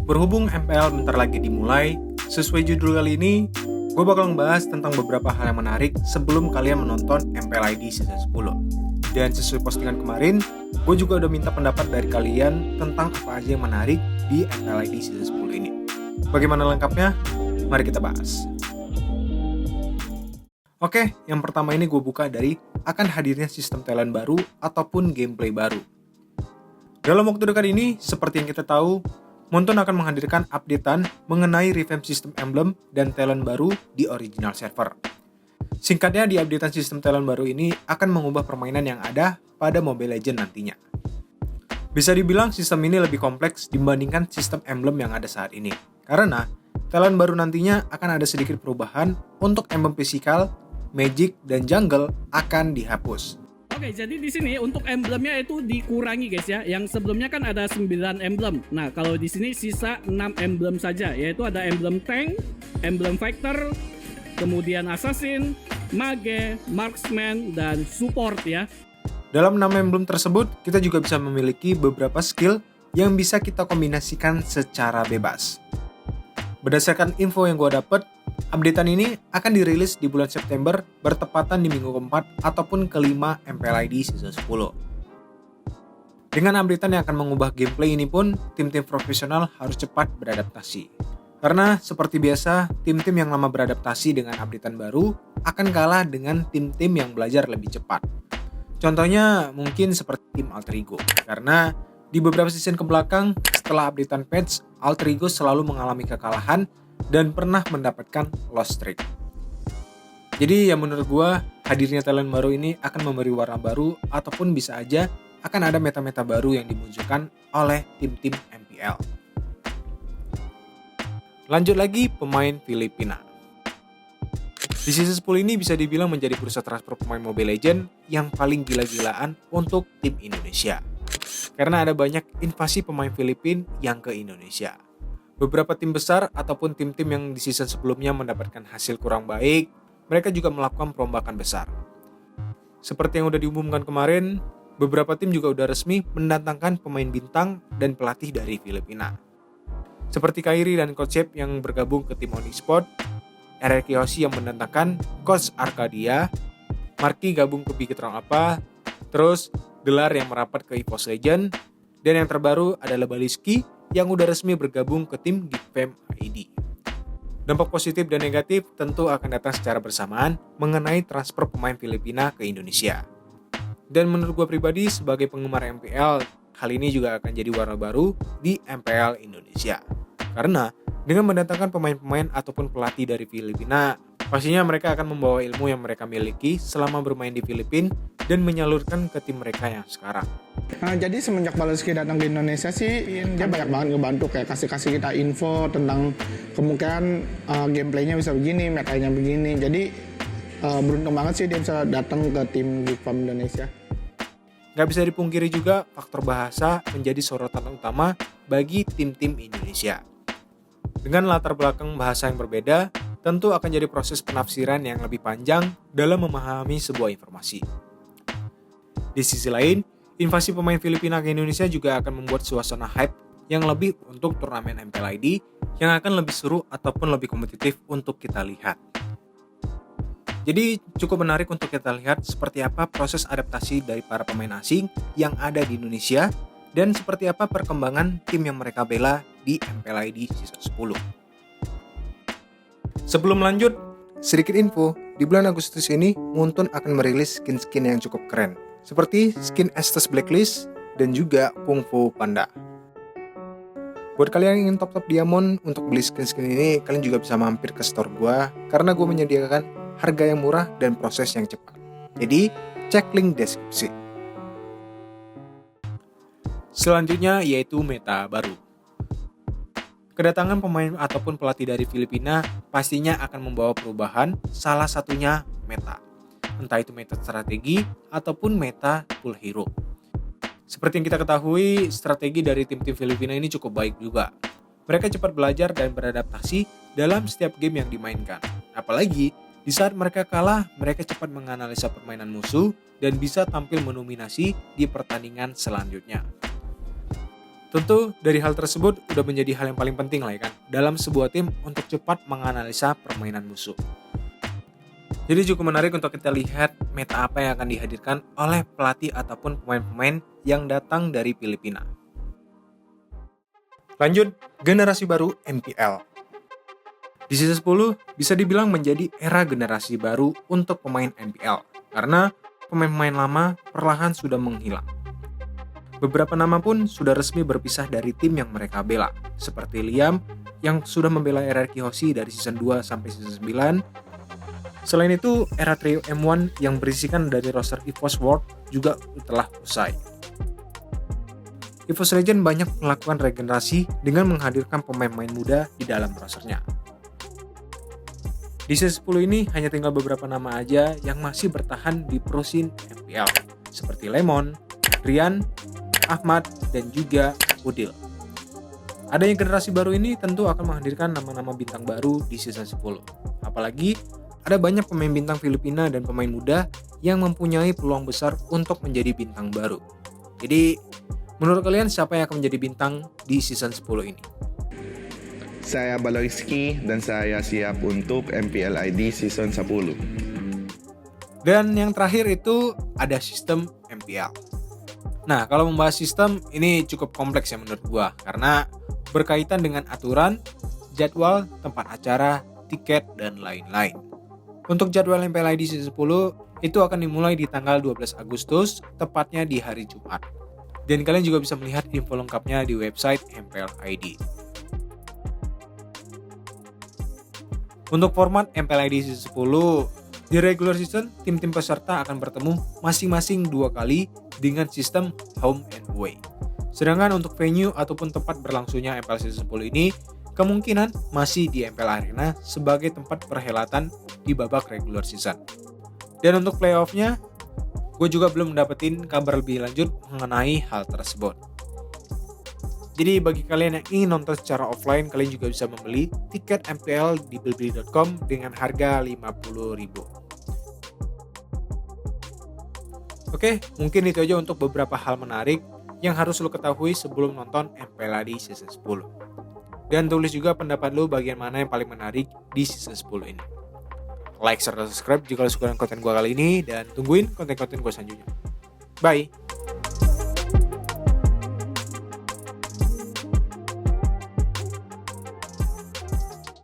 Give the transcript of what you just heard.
Berhubung MPL bentar lagi dimulai, sesuai judul kali ini, gue bakal ngebahas tentang beberapa hal yang menarik sebelum kalian menonton MPL ID Season 10. Dan sesuai postingan kemarin, gue juga udah minta pendapat dari kalian tentang apa aja yang menarik di MPL ID Season 10 ini. Bagaimana lengkapnya? Mari kita bahas. Oke, yang pertama ini gue buka dari akan hadirnya sistem talent baru ataupun gameplay baru. Dalam waktu dekat ini, seperti yang kita tahu, Moonton akan menghadirkan updatean mengenai revamp sistem emblem dan talent baru di original server. Singkatnya, di updatean sistem talent baru ini akan mengubah permainan yang ada pada Mobile Legends nantinya. Bisa dibilang sistem ini lebih kompleks dibandingkan sistem emblem yang ada saat ini. Karena, talent baru nantinya akan ada sedikit perubahan untuk emblem fisikal, magic, dan jungle akan dihapus. Oke, jadi di sini untuk emblemnya itu dikurangi guys ya. Yang sebelumnya kan ada 9 emblem. Nah, kalau di sini sisa 6 emblem saja, yaitu ada emblem tank, emblem fighter, kemudian assassin, mage, marksman, dan support ya. Dalam 6 emblem tersebut, kita juga bisa memiliki beberapa skill yang bisa kita kombinasikan secara bebas. Berdasarkan info yang gue dapet, updatean ini akan dirilis di bulan September bertepatan di minggu keempat ataupun kelima MPL ID Season 10. Dengan updatean yang akan mengubah gameplay ini pun, tim-tim profesional harus cepat beradaptasi. Karena seperti biasa, tim-tim yang lama beradaptasi dengan updatean baru akan kalah dengan tim-tim yang belajar lebih cepat. Contohnya mungkin seperti tim Alter Ego, karena di beberapa season kebelakang setelah updatean patch, Alter Ego selalu mengalami kekalahan dan pernah mendapatkan loss streak. Jadi ya menurut gue, hadirnya talent baru ini akan memberi warna baru ataupun bisa aja akan ada meta-meta baru yang dimunculkan oleh tim-tim MPL. Lanjut lagi, pemain Filipina. Di season 10 ini bisa dibilang menjadi bursa transfer pemain Mobile Legends yang paling gila-gilaan untuk tim Indonesia. Karena ada banyak invasi pemain Filipina yang ke Indonesia. Beberapa tim besar ataupun tim-tim yang di season sebelumnya mendapatkan hasil kurang baik, mereka juga melakukan perombakan besar. Seperti yang udah diumumkan kemarin, beberapa tim juga udah resmi mendatangkan pemain bintang dan pelatih dari Filipina. Seperti Kairi dan Coach Chef yang bergabung ke tim Onyx Sport, RRQ Yoshi yang mendatangkan Coach Arcadia, Marky gabung ke Big Strong apa, terus Gelar yang merapat ke EVOS Legend, dan yang terbaru adalah Baliski yang udah resmi bergabung ke tim Geekfam ID. Dampak positif dan negatif tentu akan datang secara bersamaan mengenai transfer pemain Filipina ke Indonesia. Dan menurut gue pribadi sebagai penggemar MPL, hal ini juga akan jadi warna baru di MPL Indonesia. Karena dengan mendatangkan pemain-pemain ataupun pelatih dari Filipina, pastinya mereka akan membawa ilmu yang mereka miliki selama bermain di Filipina dan menyalurkan ke tim mereka yang sekarang. Nah, jadi semenjak Baleski datang ke Indonesia sih, dia banyak banget ngebantu kayak kasih kita info tentang kemungkinan gameplaynya bisa begini, metanya begini. Jadi beruntung banget sih dia bisa datang ke tim Geekfam Indonesia. Gak bisa dipungkiri juga faktor bahasa menjadi sorotan utama bagi tim-tim Indonesia. Dengan latar belakang bahasa yang berbeda, tentu akan jadi proses penafsiran yang lebih panjang dalam memahami sebuah informasi. Di sisi lain, invasi pemain Filipina ke Indonesia juga akan membuat suasana hype yang lebih untuk turnamen MPL ID yang akan lebih seru ataupun lebih kompetitif untuk kita lihat. Jadi cukup menarik untuk kita lihat seperti apa proses adaptasi dari para pemain asing yang ada di Indonesia dan seperti apa perkembangan tim yang mereka bela di MPL ID Season 10. Sebelum lanjut, sedikit info, di bulan Agustus ini Moonton akan merilis skin-skin yang cukup keren, seperti skin Estes Blacklist dan juga Kung Fu Panda. Buat kalian yang ingin top-top diamond untuk beli skin-skin ini, kalian juga bisa mampir ke store gua karena gua menyediakan harga yang murah dan proses yang cepat. Jadi, cek link deskripsi. Selanjutnya yaitu meta baru. Kedatangan pemain ataupun pelatih dari Filipina pastinya akan membawa perubahan, salah satunya meta. Entah itu meta strategi ataupun meta full hero. Seperti yang kita ketahui, strategi dari tim-tim Filipina ini cukup baik juga. Mereka cepat belajar dan beradaptasi dalam setiap game yang dimainkan. Apalagi, di saat mereka kalah, mereka cepat menganalisa permainan musuh dan bisa tampil mendominasi di pertandingan selanjutnya. Tentu dari hal tersebut udah menjadi hal yang paling penting lah ya kan, dalam sebuah tim untuk cepat menganalisa permainan musuh. Jadi cukup menarik untuk kita lihat meta apa yang akan dihadirkan oleh pelatih ataupun pemain-pemain yang datang dari Filipina. Lanjut, generasi baru MPL. Di season 10 bisa dibilang menjadi era generasi baru untuk pemain MPL karena pemain-pemain lama perlahan sudah menghilang. Beberapa nama pun sudah resmi berpisah dari tim yang mereka bela, seperti Liam yang sudah membela RRQ Hoshi dari season 2 sampai season 9. Selain itu, era trio M1 yang berisikan dari roster EVOS World juga telah usai. EVOS Legend banyak melakukan regenerasi dengan menghadirkan pemain-pemain muda di dalam rosternya. Di season 10 ini hanya tinggal beberapa nama aja yang masih bertahan di pro scene MPL, seperti Lemon, Rian, Ahmad, dan juga Udil. Adanya generasi baru ini tentu akan menghadirkan nama-nama bintang baru di season 10. Apalagi ada banyak pemain bintang Filipina dan pemain muda yang mempunyai peluang besar untuk menjadi bintang baru. Jadi, menurut kalian siapa yang akan menjadi bintang di season 10 ini? Saya Baloiski dan saya siap untuk MPL ID season 10. Dan yang terakhir itu ada sistem MPL. Nah, kalau membahas sistem ini cukup kompleks ya menurut gua karena berkaitan dengan aturan, jadwal, tempat acara, tiket, dan lain-lain. Untuk jadwal MPL ID season 10 itu akan dimulai di tanggal 12 Agustus, tepatnya di hari Jumat. Dan kalian juga bisa melihat info lengkapnya di website MPL ID. Untuk format MPL ID season 10, di regular season, tim-tim peserta akan bertemu masing-masing 2 kali dengan sistem home and away. Sedangkan untuk venue ataupun tempat berlangsungnya MPL season 10 ini, kemungkinan masih di MPL Arena sebagai tempat perhelatan di babak regular season. Dan untuk playoff-nya, gue juga belum dapetin kabar lebih lanjut mengenai hal tersebut. Jadi bagi kalian yang ingin nonton secara offline, kalian juga bisa membeli tiket MPL di blibli.com dengan harga 50.000. Oke, mungkin itu aja untuk beberapa hal menarik yang harus lo ketahui sebelum nonton MPL di season 10. Dan tulis juga pendapat lo bagian mana yang paling menarik di season 10 ini. Like serta subscribe jika lo suka dengan konten gue kali ini, dan tungguin konten-konten gue selanjutnya. Bye!